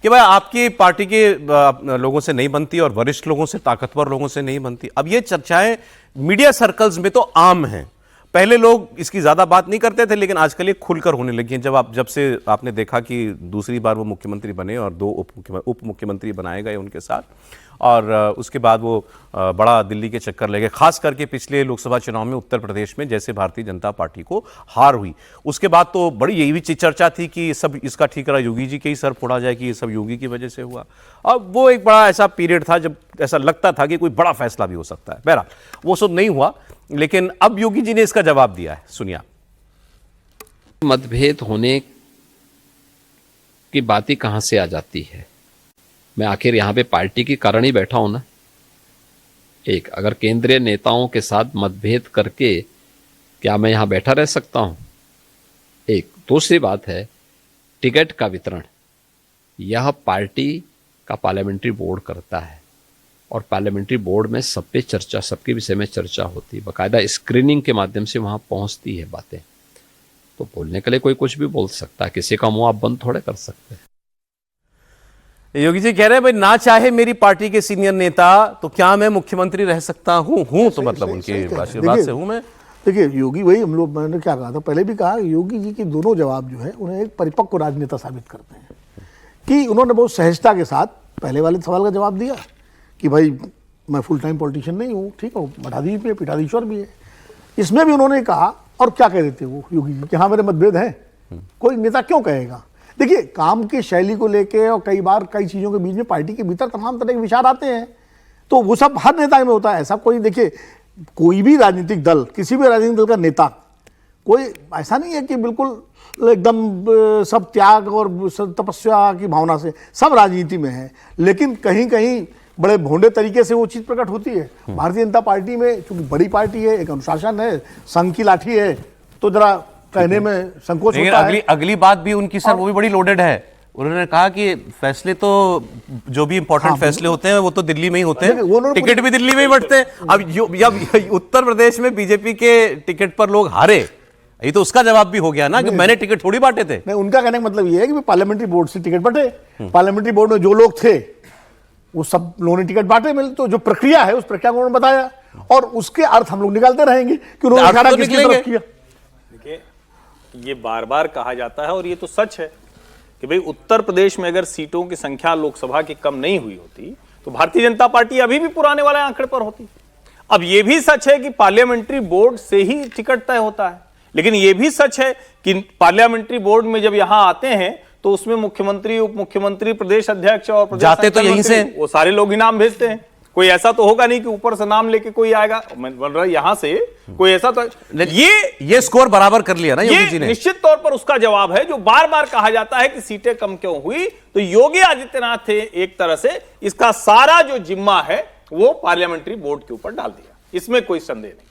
कि भाई आपकी पार्टी के लोगों से नहीं बनती और वरिष्ठ लोगों से, ताकतवर लोगों से नहीं बनती। अब ये चर्चाएं मीडिया सर्कल्स में तो आम हैं। पहले लोग इसकी ज्यादा बात नहीं करते थे, लेकिन आजकल ये खुलकर होने लगी है। जब से आपने देखा कि दूसरी बार वो मुख्यमंत्री बने और 2 उप मुख्यमंत्री बनाए गए उनके साथ, और उसके बाद वो बड़ा दिल्ली के चक्कर ले गए। खास करके पिछले लोकसभा चुनाव में उत्तर प्रदेश में जैसे भारतीय जनता पार्टी को हार हुई, उसके बाद तो बड़ी यही भी चर्चा थी कि सब इसका ठीकरा योगी जी के ही सर फोड़ा जाए, कि ये सब योगी की वजह से हुआ। अब वो एक बड़ा ऐसा पीरियड था जब ऐसा लगता था कि कोई बड़ा फैसला भी हो सकता है। बहरहाल वो सब नहीं हुआ, लेकिन अब योगी जी ने इसका जवाब दिया है, सुनिए। मतभेद होने की बात कहां से आ जाती है? मैं आखिर यहां पे पार्टी के कारण ही बैठा हूं ना। एक, अगर केंद्रीय नेताओं के साथ मतभेद करके क्या मैं यहां बैठा रह सकता हूं? एक, दूसरी बात है टिकट का वितरण, यह पार्टी का पार्लियामेंट्री बोर्ड करता है और पार्लियामेंट्री बोर्ड में सब पे चर्चा, सबके विषय में चर्चा होती है, बाकायदा स्क्रीनिंग के माध्यम से वहां पहुंचती है बातें। तो बोलने के लिए कोई कुछ भी बोल सकता है, किसी का मुंह आप बंद थोड़े कर सकते हैं। योगी जी कह रहे हैं भाई ना चाहे मेरी पार्टी के सीनियर नेता तो क्या मैं मुख्यमंत्री रह सकता हूं तो मतलब उनकी आशीर्वाद से हूं मैं। देखिए योगी, वही हम लोग, मैंने क्या कहा था पहले भी कहा, योगी जी के दोनों जवाब जो है उन्हें एक परिपक्व राजनेता साबित करते हैं कि उन्होंने बहुत सहजता के साथ पहले वाले सवाल का जवाब दिया कि भाई मैं फुल टाइम पॉलिटिशियन नहीं हूँ, ठीक है, मठाधीश भी है, पीठाधीश्वर भी है। इसमें भी उन्होंने कहा, और क्या कह देते वो योगी जी कि हाँ मेरे मतभेद हैं, कोई नेता क्यों कहेगा। देखिए काम की शैली को लेके और कई बार कई चीज़ों के बीच में पार्टी के भीतर तमाम तरह के विचार आते हैं, तो वो सब हर नेता में होता है। ऐसा कोई, देखिए कोई भी राजनीतिक दल, किसी भी राजनीतिक दल का नेता कोई ऐसा नहीं है कि बिल्कुल एकदम सब त्याग और तपस्या की भावना से, सब राजनीति में है, लेकिन कहीं कहीं बड़े भोंडे तरीके से वो चीज़ प्रकट होती है। भारतीय जनता पार्टी में चूंकि बड़ी पार्टी है, एक अनुशासन है, संघ की लाठी है, तो जरा कहने में संकोच होता है। अगली बात भी उनकी सर वो भी बड़ी लोडेड है। उन्होंने कहा कि फैसले तो जो भी इंपॉर्टेंट फैसले होते हैं वो तो दिल्ली में ही होते हैं, टिकट भी दिल्ली में ही बंटते हैं। अब उत्तर प्रदेश में बीजेपी के टिकट पर लोग हारे, ये तो उसका जवाब भी हो गया ना कि मैंने टिकट थोड़ी बांटे थे। नहीं, उनका कहने का मतलब ये है कि पार्लियामेंट्री बोर्ड से टिकट बंटे, पार्लियामेंट्री बोर्ड में जो लोग थे वो सब लोगों ने टिकट बांटे मिले, तो जो प्रक्रिया है उस प्रक्रिया को उन्होंने बताया और उसके अर्थ हम लोग निकालते रहेंगे कि उन्होंने किसकी तरफ किया। देखिए ये बार बार कहा जाता है और ये तो सच है कि भाई उत्तर प्रदेश में अगर सीटों की संख्या लोकसभा की कम नहीं हुई होती तो भारतीय जनता पार्टी अभी भी पुराने वाले आंकड़े पर होती। अब ये भी सच है कि पार्लियामेंट्री बोर्ड से ही टिकट तय होता है, लेकिन ये भी सच है कि पार्लियामेंट्री बोर्ड में जब यहां आते हैं तो उसमें मुख्यमंत्री, उप मुख्यमंत्री, प्रदेश अध्यक्ष और प्रदेश जाते तो यहीं से, वो सारे लोग ही नाम भेजते हैं। कोई ऐसा तो होगा नहीं कि ऊपर से नाम लेके कोई आएगा, मैं बोल रहा यहां से कोई ऐसा तो ये स्कोर बराबर कर लिया ना योगी जी ने। निश्चित तौर पर उसका जवाब है जो बार बार कहा जाता है कि सीटें कम क्यों हुई, तो योगी आदित्यनाथ थे एक तरह से इसका सारा जो जिम्मा है वो पार्लियामेंट्री बोर्ड के ऊपर डाल दिया, इसमें कोई संदेह नहीं।